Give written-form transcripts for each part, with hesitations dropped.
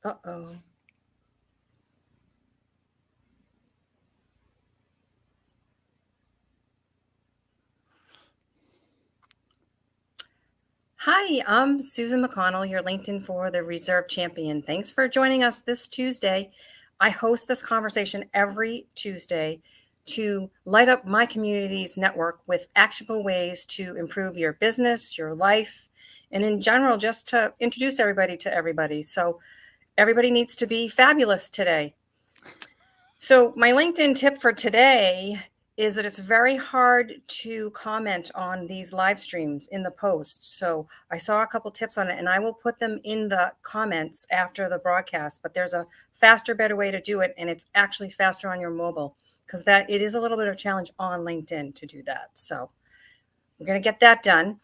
Uh-oh. Hi, I'm Susan McConnell, your LinkedIn for the Reserve Champion. Thanks for joining us this Tuesday. I host this conversation every Tuesday to light up my community's network with actionable ways to improve your business, your life, and in general, just to introduce everybody to everybody. So everybody needs to be fabulous today. So my LinkedIn tip for today is that it's very hard to comment on these live streams in the posts. So I saw a couple tips on it and I will put them in the comments after the broadcast, but there's a faster, better way to do it. And it's actually faster on your mobile because that it is a little bit of a challenge on LinkedIn to do that. So we're going to get that done.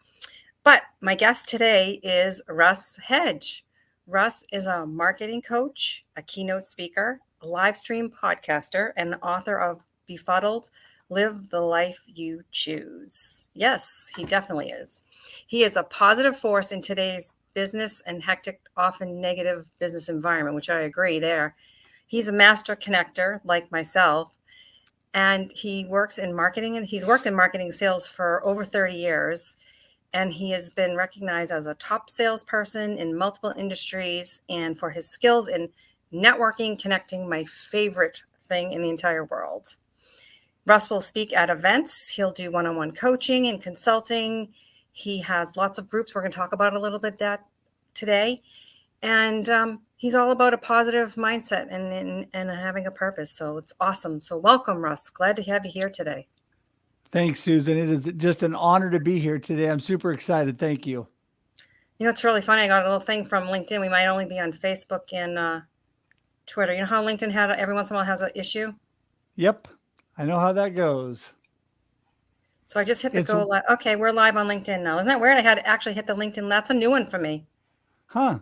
But my guest today is Russ Hedge. Russ is a marketing coach, a keynote speaker, a live stream podcaster, and the author of Befuddled, Live the Life You Choose. Yes, he definitely is. He is a positive force in today's business and hectic, often negative business environment, which I agree there. He's a master connector like myself, and he works in marketing, and he's worked in marketing sales for over 30 years. And he has been recognized as a top salesperson in multiple industries and for his skills in networking, connecting, my favorite thing in the entire world. Russ will speak at events. He'll do one-on-one coaching and consulting. He has lots of groups. We're going to talk about a little bit that today. And he's all about a positive mindset and having a purpose. So it's awesome. So welcome, Russ. Glad to have you here today. Thanks, Susan. It is just an honor to be here today. I'm super excited. Thank you. You know, it's really funny. I got a little thing from LinkedIn. We might only be on Facebook and Twitter. You know how LinkedIn every once in a while has an issue? Yep. I know how that goes. So I just hit the It's, go live. Okay, we're live on LinkedIn now. Isn't that weird? I had to actually hit the LinkedIn. That's a new one for me. huh.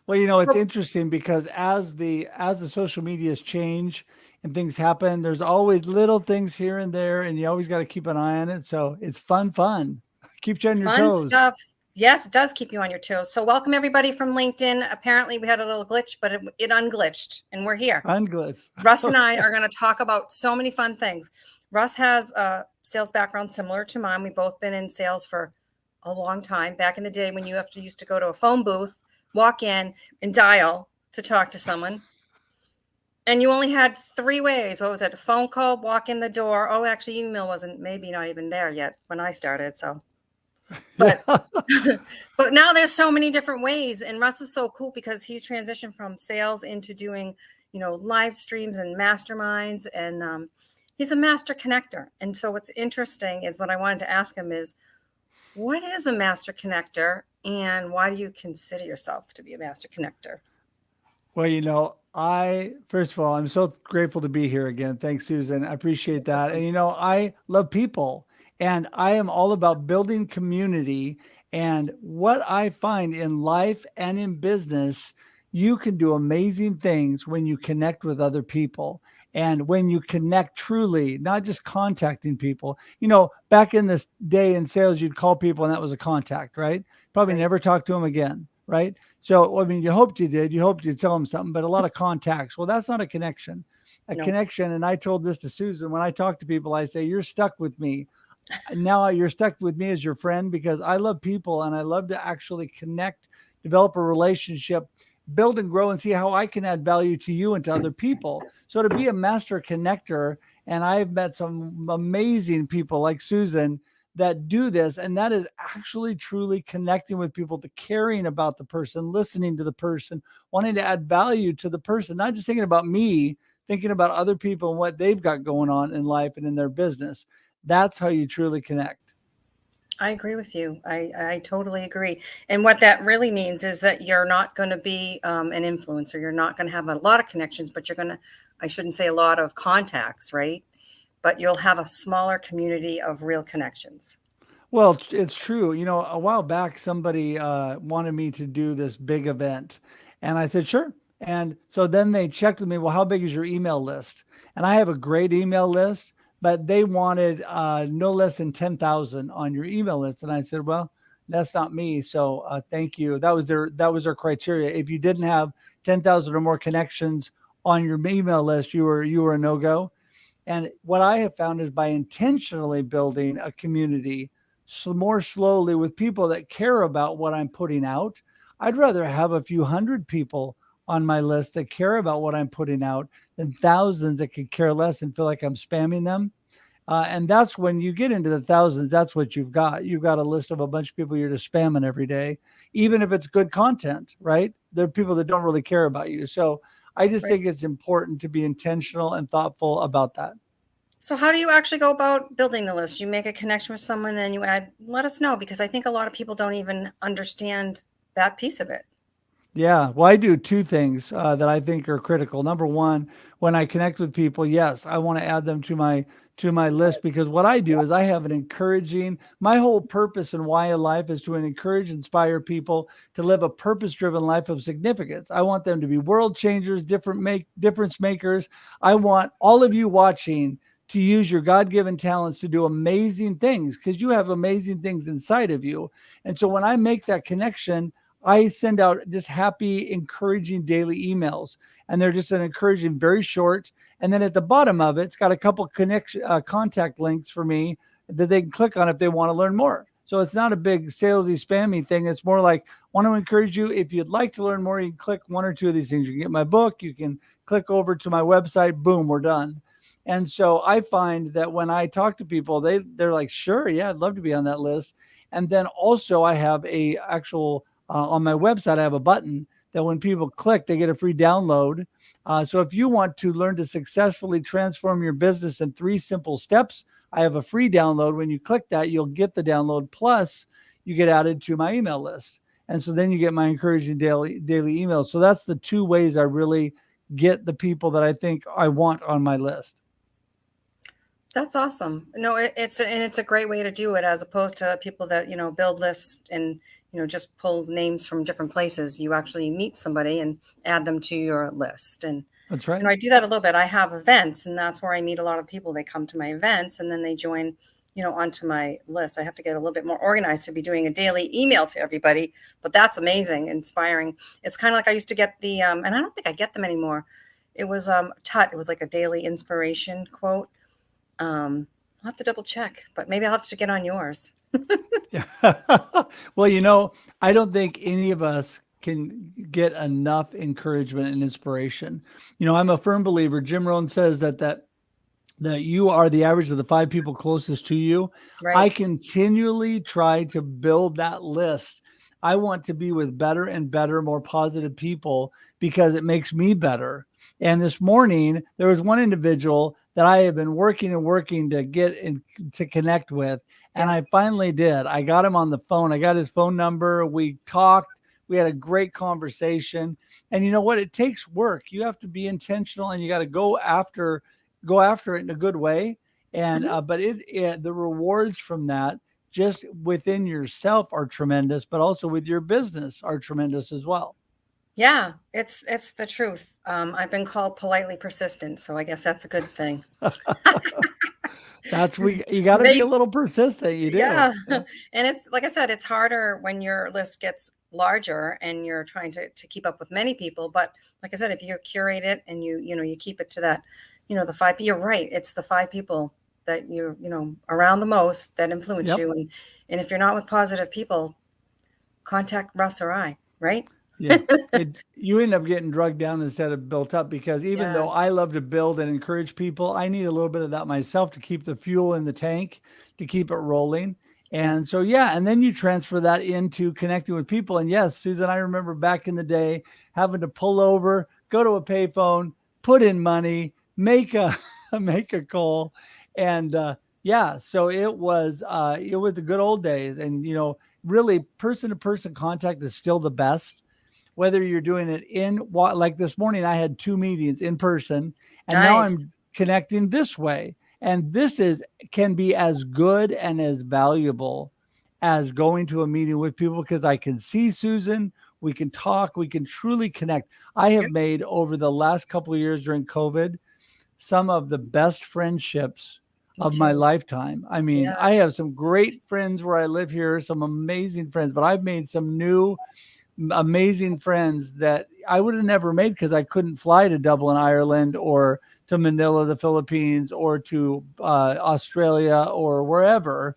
Well, it's So interesting because as the social medias change and things happen, there's always little things here and there, and you always got to keep an eye on it. So it's fun. Keeps you on your fun toes. stuff. Yes, it does keep you on your toes. So welcome everybody from LinkedIn. Apparently we had a little glitch, but it unglitched and we're here. Unglitch. Russ and I are going to talk about so many fun things. Russ has a sales background similar to mine. We've both been in sales for a long time. Back in the day when you used to go to a phone booth, walk in and dial to talk to someone. And you only had three ways. What was it? A phone call, walk in the door. Oh, actually, email wasn't maybe not even there yet when I started. So, but Yeah. but now there's so many different ways. And Russ is so cool because he's transitioned from sales into doing, live streams and masterminds. And he's a master connector. And so what's interesting is what I wanted to ask him is, what is a master connector and why do you consider yourself to be a master connector? Well, first of all, I'm so grateful to be here again. Thanks, Susan. I appreciate that. And, I love people and I am all about building community. And what I find in life and in business, you can do amazing things when you connect with other people. And when you connect truly, not just contacting people, back in this day in sales, you'd call people and that was a contact, right? Probably Right. never talk to them again, right? So, I mean, you hoped you did. You hoped you'd tell them something, but a lot of contacts. Well, that's not a connection. A No. connection, and I told this to Susan when I talk to people, I say, you're stuck with me. Now you're stuck with me as your friend because I love people and I love to actually connect, develop a relationship, build and grow, and see how I can add value to you and to other people. So to be a master connector, and I've met some amazing people like Susan that do this, and that is actually truly connecting with people, to caring about the person, listening to the person, wanting to add value to the person, not just thinking about me, thinking about other people and what they've got going on in life and in their business. That's how you truly connect. I agree with you. I totally agree. And what that really means is that you're not going to be an influencer. You're not going to have a lot of connections, but you're going to, I shouldn't say a lot of contacts, right? But you'll have a smaller community of real connections. Well, it's true. A while back, somebody wanted me to do this big event. And I said, sure. And so then they checked with me, well, how big is your email list? And I have a great email list, but they wanted no less than 10,000 on your email list. And I said, well, That's not me. So thank you. That was their criteria. If you didn't have 10,000 or more connections on your email list, you were a no go. And what I have found is by intentionally building a community more slowly with people that care about what I'm putting out, I'd rather have a few hundred people on my list that care about what I'm putting out than thousands that could care less and feel like I'm spamming them. And that's when you get into the thousands, that's what you've got. You've got a list of a bunch of people you're just spamming every day, even if it's good content, right? There are people that don't really care about you. So I just Right. think it's important to be intentional and thoughtful about that. So how do you actually go about building the list? You make a connection with someone, then you add, let us know, because I think a lot of people don't even understand that piece of it. Yeah, well, I do two things that I think are critical. Number one, when I connect with people, yes, I want to add them to my list because what I do is I have an encouraging. My whole purpose and why in life is to encourage, inspire people to live a purpose-driven life of significance. I want them to be world changers, difference makers. I want all of you watching to use your God-given talents to do amazing things because you have amazing things inside of you. And so when I make that connection, I send out just happy, encouraging daily emails, and they're just an encouraging, very short. And then at the bottom of it, it's got a couple contact links for me that they can click on if they want to learn more. So it's not a big salesy, spammy thing. It's more like, want to encourage you. If you'd like to learn more, you can click one or two of these things. You can get my book. You can click over to my website. Boom, we're done. And so I find that when I talk to people, they're like, sure, yeah, I'd love to be on that list. And then also I have a actual on my website, I have a button that when people click, they get a free download. So if you want to learn to successfully transform your business in 3 simple steps, I have a free download. When you click that, you'll get the download. Plus, you get added to my email list. And so then you get my encouraging daily emails. So that's the 2 ways I really get the people that I think I want on my list. That's awesome. No, it's a great way to do it as opposed to people that, build lists and, just pull names from different places. You actually meet somebody and add them to your list. And, That's right. I do that a little bit. I have events, and that's where I meet a lot of people. They come to my events and then they join, onto my list. I have to get a little bit more organized to be doing a daily email to everybody, but that's amazing, inspiring. It's kind of like I used to get the, and I don't think I get them anymore. It was Tut. It was like a daily inspiration quote. I'll have to double check, but maybe I'll have to get on yours. Yeah. Well, I don't think any of us can get enough encouragement and inspiration. I'm a firm believer. Jim Rohn says that you are the average of the 5 people closest to you. I Right. continually try to build that list. I want to be with better and better, more positive people because it makes me better. And this morning, there was one individual that I have been working and working to get in, to connect with. And Yeah. I finally did. I got him on the phone. I got his phone number. We talked. We had a great conversation. And you know what? It takes work. You have to be intentional and you got to go after it in a good way. And Mhm. but the rewards from that just within yourself are tremendous, but also with your business are tremendous as well. Yeah, it's the truth. I've been called politely persistent, so I guess that's a good thing. That's we you got to be a They little persistent. You do. Yeah. Yeah. And it's like I said, it's harder when your list gets larger and you're trying to keep up with many people. But like I said, if you curate it and you keep it to that, the five, you're right. It's the 5 people that you're around the most that influence Yep. you. And if you're not with positive people, contact Russ or I, right? Yeah. You end up getting drugged down instead of built up because even Yeah. though I love to build and encourage people, I need a little bit of that myself to keep the fuel in the tank, to keep it rolling. And Yes. so, yeah, and then you transfer that into connecting with people. And yes, Susan, I remember back in the day having to pull over, go to a payphone, put in money, make a make a call, and yeah, so it was the good old days. And really, person to person contact is still the best whether you're doing it like this morning, I had 2 meetings in person and now Nice. I'm connecting this way. And this can be as good and as valuable as going to a meeting with people because I can see Susan, we can talk, we can truly connect. I have Yep. made over the last couple of years during COVID some of the best friendships Me of my too. lifetime. I mean, Yeah. I have some great friends where I live here, some amazing friends, but I've made some new amazing friends that I would have never made because I couldn't fly to Dublin, Ireland, or to Manila, the Philippines, or to Australia, or wherever,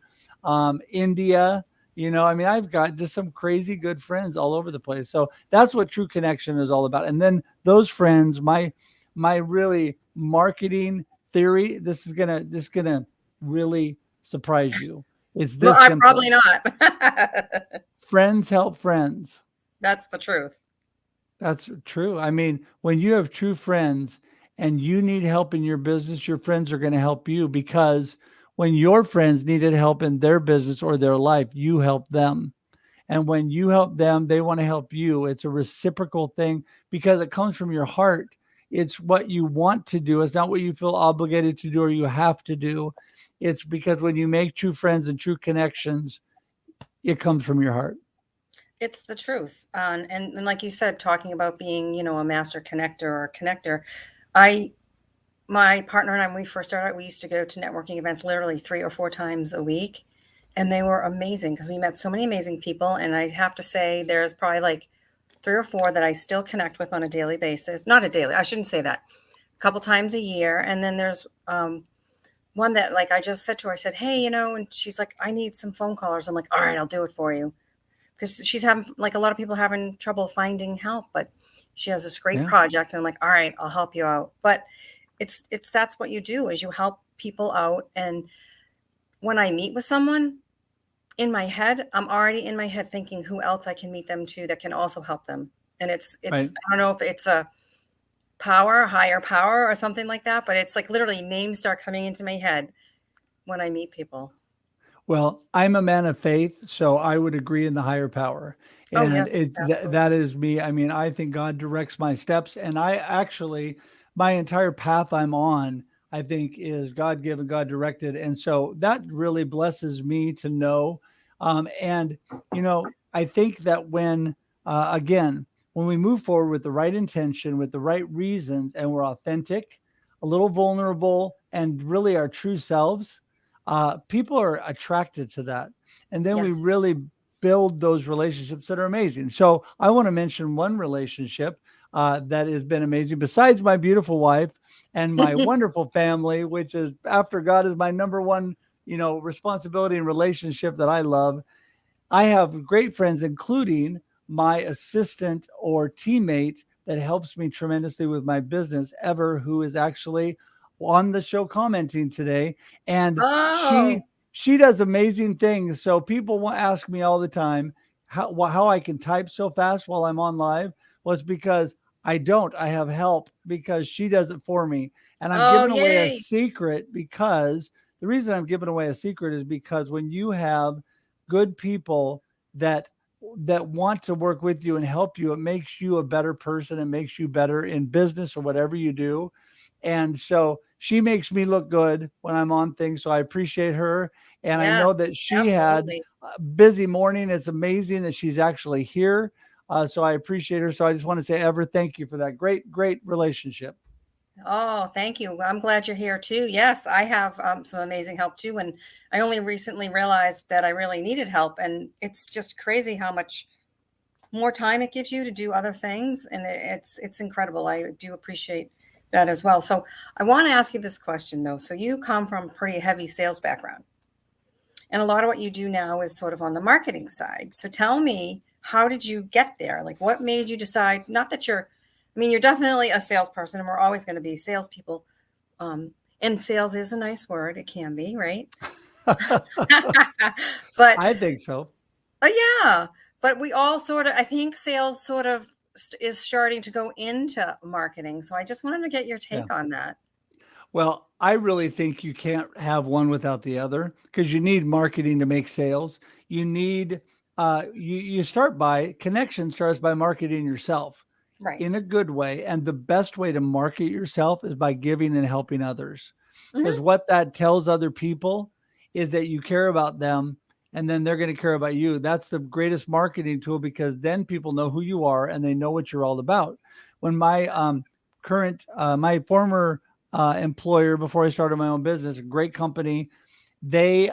India. I mean, I've got just some crazy good friends all over the place. So that's what true connection is all about. And then those friends, my really marketing theory. This is gonna really surprise you. It's Well, this I probably simple. not. Friends help friends. That's the truth. That's true. I mean, when you have true friends and you need help in your business, your friends are going to help you because when your friends needed help in their business or their life, you help them. And when you help them, they want to help you. It's a reciprocal thing because it comes from your heart. It's what you want to do. It's not what you feel obligated to do or you have to do. It's because when you make true friends and true connections, it comes from your heart. It's the truth. And like you said, talking about being, a master connector or a connector, I my partner and I, when we first started out, we used to go to networking events literally 3 or 4 times a week. And they were amazing because we met so many amazing people. And I have to say, there's probably like 3 or 4 that I still connect with on a daily basis. Not a daily, I shouldn't say that. A couple times a year. And then there's one that, like, I just said to her, I said, hey, and she's like, I need some phone callers. I'm like, all right, I'll do it for you. Because she's having, like, a lot of people having trouble finding help, but she has this great Yeah. project. And I'm like, all right, I'll help you out. But it's that's what you do, is you help people out. And when I meet with someone, in my head, I'm already in my head thinking who else I can meet them to that can also help them. And it's Right. I don't know if it's a higher power or something like that, but it's like literally names start coming into my head when I meet people. Well, I'm a man of faith, so I would agree in the higher power. Oh, And yes, that absolutely. is me. I mean, I think God directs my steps, and I actually my entire path I'm on, I think is God given, God directed, and so that really blesses me to know. And I think that when again, when we move forward with the right intention, with the right reasons, and we're authentic, a little vulnerable, and really our true selves, people are attracted to that. And then we Yes. really build those relationships that are amazing. So I want to mention one relationship that has been amazing, besides my beautiful wife and my wonderful family, which is after God is my number one, responsibility and relationship that I love. I have great friends, including my assistant or teammate that helps me tremendously with my business, Ever, who is actually on the show commenting today. And she Oh, she does amazing things. So people ask me all the time how I can type so fast while I'm on live. Well, it's because I don't. I have help because she does it for me. And I'm oh, giving away a yay. secret because the reason I'm giving away a secret is because when you have good people that want to work with you and help you, it makes you a better person. It makes you better in business or whatever you do. And so she makes me look good when I'm on things. So I appreciate her. And I know Yes, that she had absolutely. a busy morning. It's amazing that she's actually here. So I appreciate her. So I just want to say, Ever, thank you for that great, great relationship. Oh, thank you. I'm glad you're here too. Yes, I have some amazing help too. And I only recently realized that I really needed help. And it's just crazy how much more time it gives you to do other things. And it's incredible. I do appreciate that as well. So I want to ask you this question though. So you come from a pretty heavy sales background. And a lot of what you do now is sort of on the marketing side. So tell me, how did you get there? Like, what made you decide? Not that I mean, you're definitely a salesperson, and we're always going to be salespeople. Um, and sales is a nice word; it can be, right? But I think so. yeah, but we all sort of, I think, sales sort of is starting to go into marketing. So I just wanted to get your Yeah. take on that. Well, I really think you can't have one without the other because you need marketing to make sales. You need you start by connection starts by marketing yourself Right. in a good way. And the best way to market yourself is by giving and helping others. Because Hmm. what that tells other people is that you care about them and then they're going to care about you. That's the greatest marketing tool because then people know who you are and they know what you're all about. When my my former employer before I started my own business, a great company. They,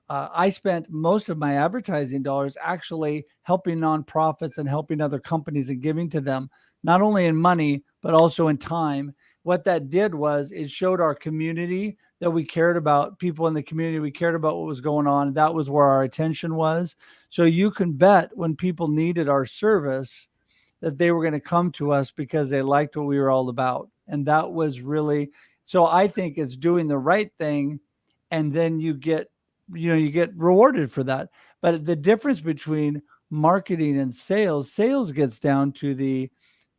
I spent most of my advertising dollars actually helping nonprofits and helping other companies and giving to them, not only in money, but also in time. What that did was it showed our community that we cared about people in the community. We cared about what was going on. That was where our attention was. So you can bet when people needed our service, that they were going to come to us because they liked what we were all about. And that was really, so I think it's doing the right thing, and then you get rewarded for that. But the difference between marketing and sales, sales gets down to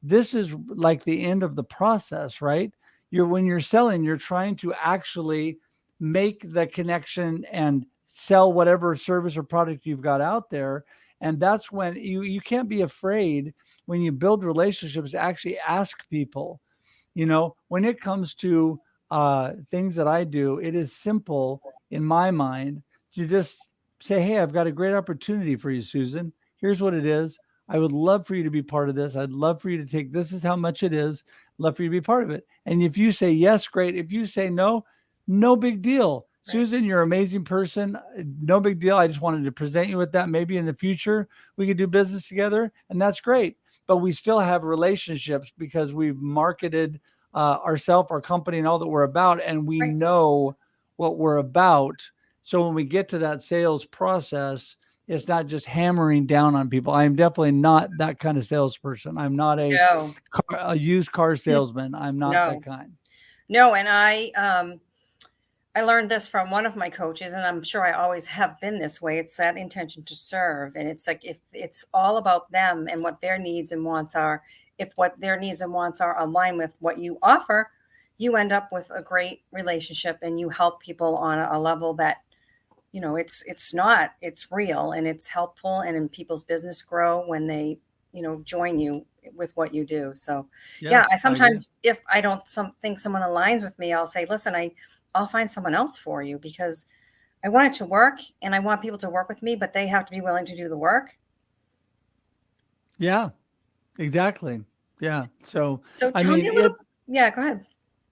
this is like the end of the process, right? When you're selling, you're trying to actually make the connection and sell whatever service or product you've got out there. And that's when you can't be afraid when you build relationships to actually ask people. When it comes to things that I do, it is simple in my mind to just say, hey, I've got a great opportunity for you, Susan. Here's what it is. I would love for you to be part of this. I'd love for you to take this is how much it is. Love for you to be part of it. And if you say yes, great. If you say no, no big deal. Right. Susan, you're an amazing person. No big deal. I just wanted to present you with that. Maybe in the future we could do business together, and that's great. But we still have relationships because we've marketed ourselves, our company, and all that we're about, and we Right. know what we're about. So when we get to that sales process, it's not just hammering down on people. I am definitely not that kind of salesperson. I'm not No. a used car salesman. I'm not that No. kind. No. And I learned this from one of my coaches, and I'm sure I always have been this way. It's that intention to serve. And it's like if it's all about them and what their needs and wants are, if what their needs and wants are aligned with what you offer, you end up with a great relationship and you help people on a level that, it's real and it's helpful, and people's business grow when they, join you with what you do. So yeah, I Yes, I agree. sometimes, if I don't think someone aligns with me, I'll say, listen, I'll find someone else for you, because I want it to work and I want people to work with me, but they have to be willing to do the work. Yeah, exactly. Yeah. So, So I tell me mean, a little. Yeah, go ahead.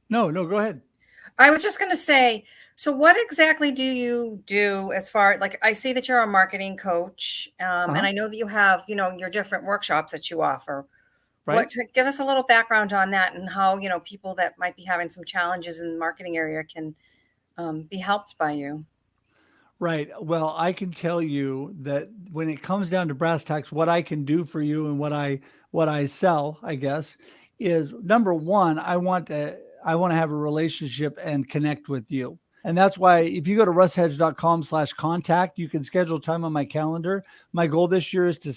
no, no, go ahead. I was just going to say, so what exactly do you do as far, like, I see that you're a marketing coach, Uh and huh. I know that you have, your different workshops that you offer. Right. Give us a little background on that, and how, people that might be having some challenges in the marketing area can be helped by you. Right. Well, I can tell you that when it comes down to brass tacks, what I can do for you and what I sell, I guess, is number one, I want to have a relationship and connect with you. And that's why if you go to russhedge.com/contact, you can schedule time on my calendar. My goal this year is to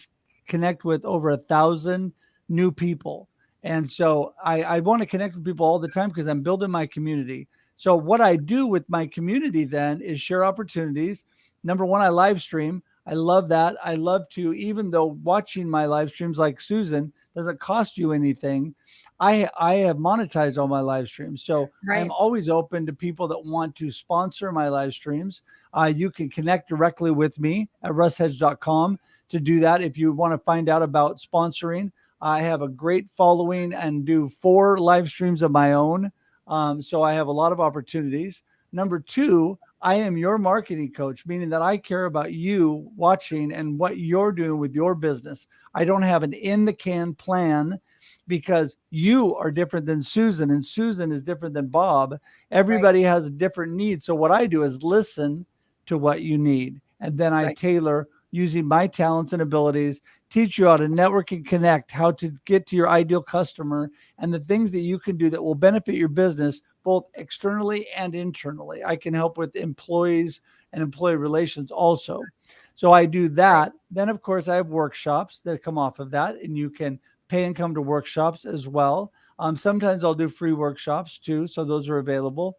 connect with over 1,000 new people. And so I want to connect with people all the time because I'm building my community. So what I do with my community then is share opportunities. Number one, I live stream. I love that. I love to, even though watching my live streams like Susan doesn't cost you anything, I have monetized all my live streams. So I'm Right. always open to people that want to sponsor my live streams. You can connect directly with me at russhedge.com to do that. If you want to find out about sponsoring, I have a great following and do 4 live streams of my own, so I have a lot of opportunities. Number two, I am your marketing coach, meaning that I care about you watching and what you're doing with your business. I don't have an in the can plan because you are different than Susan and Susan is different than Bob. Right. Everybody has a different need. So what I do is listen to what you need. And then I Right. tailor using my talents and abilities, teach you how to network and connect, how to get to your ideal customer, and the things that you can do that will benefit your business both externally and internally. I can help with employees and employee relations also. So I do Right. that. Then, of course, I have workshops that come off of that, and you can pay and come to workshops as well. Sometimes I'll do free workshops too. So those are available.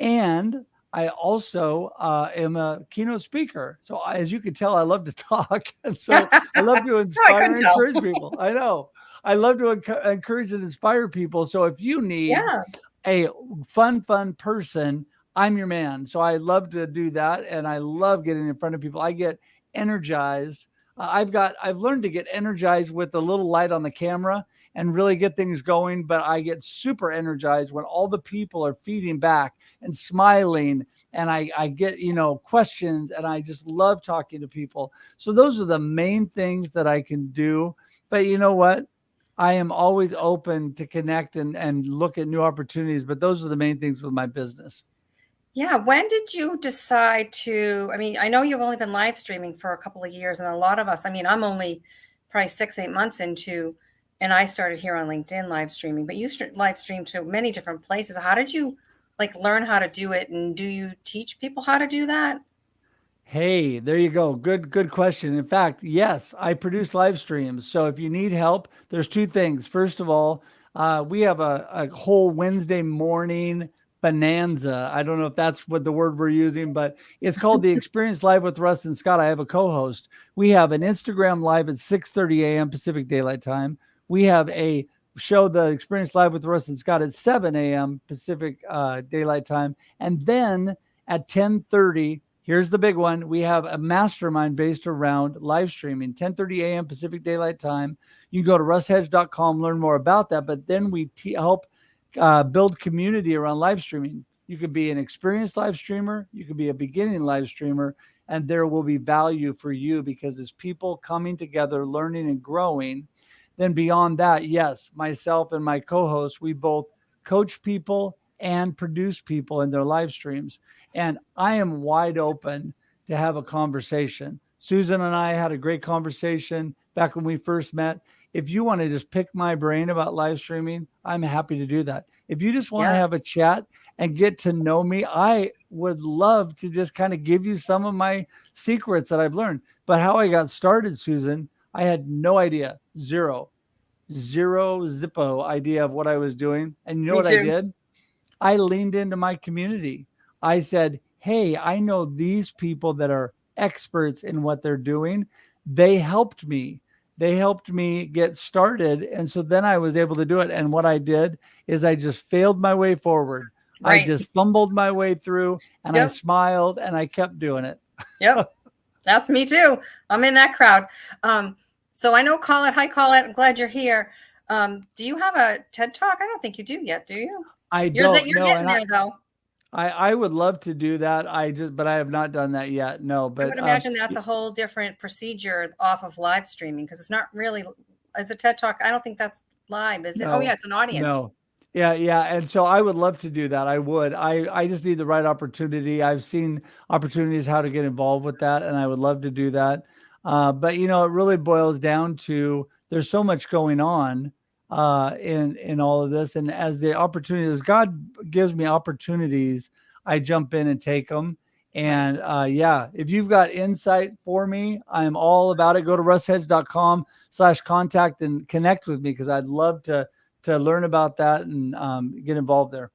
And I also am a keynote speaker. So as you can tell, I love to talk. And so I love to No, I couldn't inspire and tell. encourage people. I know. I love to encourage and inspire people. So if you need Yeah. a fun person, I'm your man. So I love to do that. And I love getting in front of people. I get energized I've learned to get energized with a little light on the camera and really get things going. But I get super energized when all the people are feeding back and smiling, and I get, questions, and I just love talking to people. So those are the main things that I can do. But you know what? I am always open to connect and look at new opportunities. But those are the main things with my business. Yeah. When did you decide to? I mean, I know you've only been live streaming for a couple of years, and a lot of us, I mean, I'm only probably 6, 8 months into, and I started here on LinkedIn live streaming, but you live stream to many different places. How did you like learn how to do it? And do you teach people how to do that? Hey, there you go. Good question. In fact, yes, I produce live streams. So if you need help, there's two things. First of all, we have a whole Wednesday morning bonanza. I don't know if that's what the word we're using, but it's called the Experience Live with Russ and Scott. I have a co-host. We have an Instagram live at 6:30 a.m. Pacific Daylight Time. We have a show, the Experience Live with Russ and Scott, at 7 a.m. Pacific Daylight Time, and then at 10:30. Here's the big one. We have a mastermind based around live streaming, 10:30 a.m. Pacific Daylight Time. You can go to russhedge.com, learn more about that. But then we help build community around live streaming. You could be an experienced live streamer. You could be a beginning live streamer. And there will be value for you because it's people coming together, learning and growing. Then beyond that, yes, myself and my co-host, we both coach people and produce people in their live streams. And I am wide open to have a conversation. Susan and I had a great conversation back when we first met. If you want to just pick my brain about live streaming, I'm happy to do that. If you just want to Yeah. have a chat and get to know me, I would love to just kind of give you some of my secrets that I've learned. But how I got started, Susan, I had no idea. Zero zippo idea of what I was doing. And you know Me what I too. did? I leaned into my community. I said, hey, I know these people that are experts in what they're doing. They helped me. They helped me get started. And so then I was able to do it. And what I did is I just failed my way forward. I Right. just fumbled my way through, and I Yep. smiled, and I kept doing it. Yep. That's me too. I'm in that crowd. So I know Colin. Hi, Colin. I'm glad you're here. Do you have a TED Talk? I don't think you do yet, do you? I You're that don't you're know. getting And there though. I would love to do that. But I have not done that yet. No, I but would imagine that's a whole different procedure off of live streaming because it's not really as a TED Talk. I don't think that's live, is it? Oh yeah, no, it's an audience. no. Yeah, yeah. And so I would love to do that. I would. I just need the right opportunity. I've seen opportunities how to get involved with that, and I would love to do that. But it really boils down to there's so much going on in all of this, and as the opportunities, God gives me opportunities, I jump in and take them. Right. And yeah, if you've got insight for me, I'm all about it. Go to russhedge.com/contact and connect with me because I'd love to learn about that and get involved there.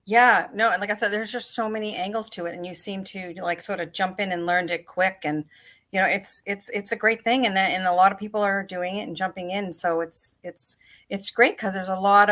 Yeah, no, and like I said, there's just so many angles to it, and you seem to like sort of jump in and learned it quick, and it's a great thing, and a lot of people are doing it and jumping in, so it's great because there's a lot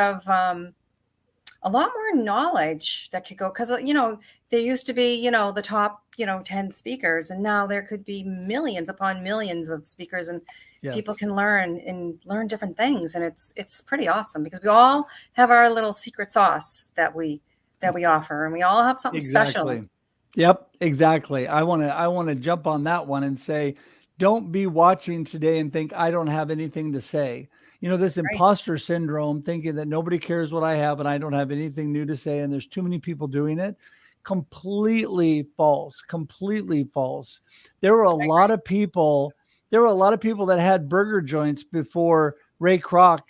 more knowledge that could go because there used to be the top 10 speakers, and now there could be millions upon millions of speakers, and Yes, people can learn different things, and it's pretty awesome because we all have our little secret sauce that we offer, and we all have something special. exactly. Yep, exactly. I want to jump on that one and say, don't be watching today and think I don't have anything to say. This Right. imposter syndrome, thinking that nobody cares what I have and I don't have anything new to say, and there's too many people doing it. Completely false. Completely false. There were a I lot agree. of people. There were a lot of people that had burger joints before Ray Kroc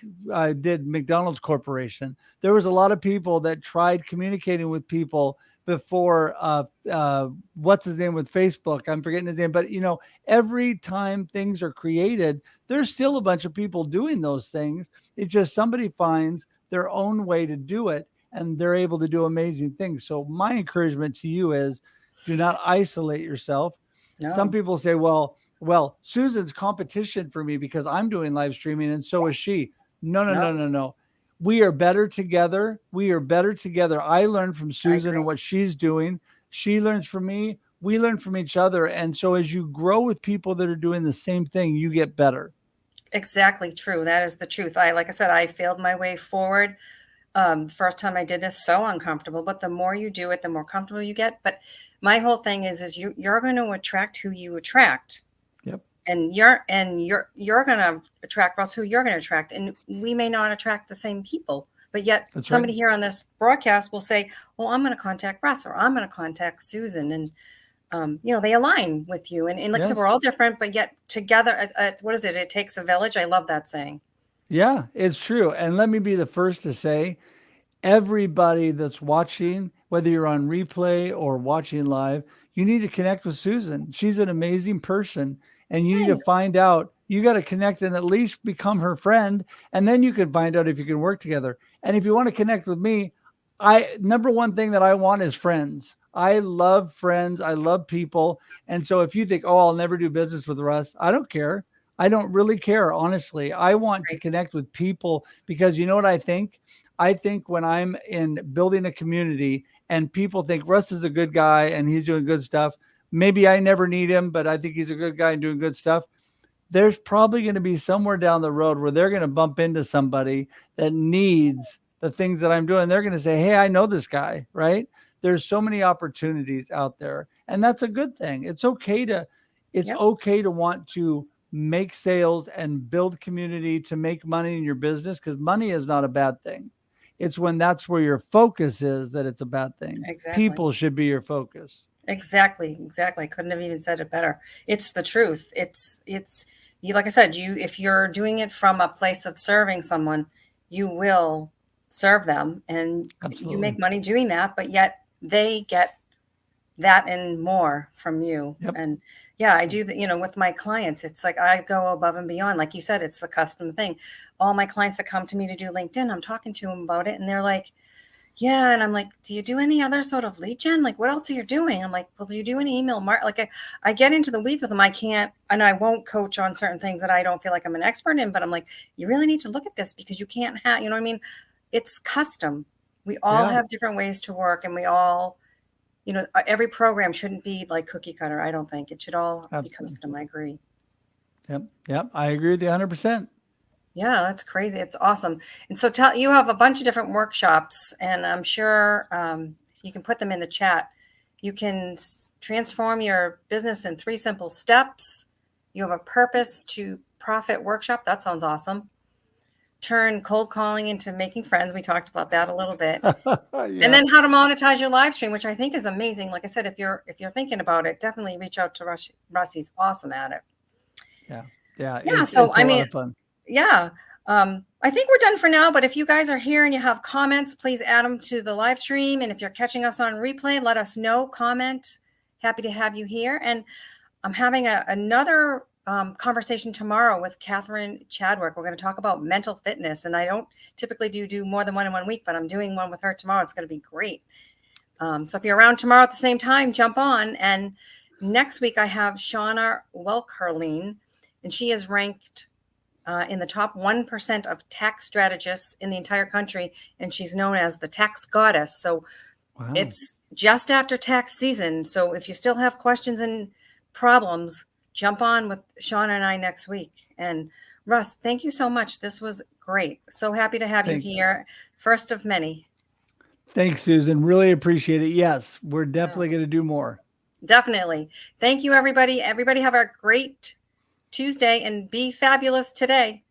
did McDonald's Corporation. There was a lot of people that tried communicating with people before what's his name with Facebook. I'm forgetting his name, but every time things are created, there's still a bunch of people doing those things. It's just somebody finds their own way to do it, and they're able to do amazing things. So my encouragement to you is do not isolate yourself. Some No, people say, well, Susan's competition for me because I'm doing live streaming and so is she. No, no, no, no, no, no. We are better together. We are better together. I learn from I Susan agree. and what she's doing. She learns from me. we learn from each other. And so as you grow with people that are doing the same thing, you get better. Exactly true. That is the truth. Like I said, I failed my way forward. First time I did this, so uncomfortable, but the more you do it, the more comfortable you get. But my whole thing is you're going to attract who you attract. Yep. And you're going to attract Russ, who you're going to attract. And we may not attract the same people, but yet That's somebody right. here on this broadcast will say, well, I'm going to contact Russ, or I'm going to contact Susan. And they align with you. And like I said, Yes. we're all different, but yet together, what is it? It takes a village. I love that saying. Yeah, it's true. And let me be the first to say, everybody that's watching, whether you're on replay or watching live, you need to connect with Susan. She's an amazing person, and you need to Thanks. find out. You got to connect and at least become her friend, and then you can find out if you can work together. And if you want to connect with me, number one thing that I want is friends. I love friends. I love people. And so if you think, oh, I'll never do business with Russ, I don't care. I don't really care, honestly. I want to Right. connect with people because you know what I think? I think when I'm in building a community and people think Russ is a good guy and he's doing good stuff, maybe I never need him, but I think he's a good guy and doing good stuff. There's probably going to be somewhere down the road where they're going to bump into somebody that needs the things that I'm doing. They're going to say, hey, I know this guy, right? There's so many opportunities out there, and that's a good thing. It's okay Yep. to want to make sales and build community to make money in your business, because money is not a bad thing. It's when that's where your focus is that it's a bad thing. Exactly. People should be your focus. Exactly. Exactly. I couldn't have even said it better. It's the truth. It's you, like I said, if you're doing it from a place of serving someone, you will serve them and you Absolutely. make money doing that, but yet they get that and more from you. Yep. And yeah, I do that, with my clients. It's like I go above and beyond. Like you said, it's the custom thing. All my clients that come to me to do LinkedIn, I'm talking to them about it and they're like, yeah. And I'm like, do you do any other sort of lead gen? Like, what else are you doing? I'm like, well, do you do any email Like I get into the weeds with them. I can't, and I won't coach on certain things that I don't feel like I'm an expert in, but I'm like, you really need to look at this because you can't have, you know what I mean? It's custom. We all Yeah. have different ways to work and we all, every program shouldn't be like cookie cutter. I don't think it should all be Absolutely. custom. I agree. Yep. Yep. I agree with you 100%. Yeah, that's crazy. It's awesome. And so you have a bunch of different workshops, and I'm sure you can put them in the chat. You can transform your business in 3 simple steps. You have a purpose to profit workshop. That sounds awesome. Turn cold calling into making friends. We talked about that a little bit. And Yeah. then how to monetize your live stream, which I think is amazing. Like I said, if you're thinking about it, definitely reach out to Russ. He's awesome at it. Yeah. Yeah. Yeah. It's So a I lot mean, of fun. yeah. I think we're done for now, but if you guys are here and you have comments, please add them to the live stream. And if you're catching us on replay, let us know, comment. Happy to have you here. And I'm having another conversation tomorrow with Catherine Chadwick. We're going to talk about mental fitness. And I don't typically do more than one in 1 week, but I'm doing one with her tomorrow. It's going to be great. So if you're around tomorrow at the same time, jump on. And next week I have Shauna Welkerline, and she is ranked in the top 1% of tax strategists in the entire country, and she's known as the tax goddess. So Wow. it's just after tax season. So if you still have questions and problems, jump on with Shauna and I next week. And Russ, thank you so much. This was great. So happy to have you here. First of many. Thanks, Susan. Really appreciate it. Yes, we're definitely going to do more. Definitely. Thank you, everybody. Everybody have a great Tuesday and be fabulous today.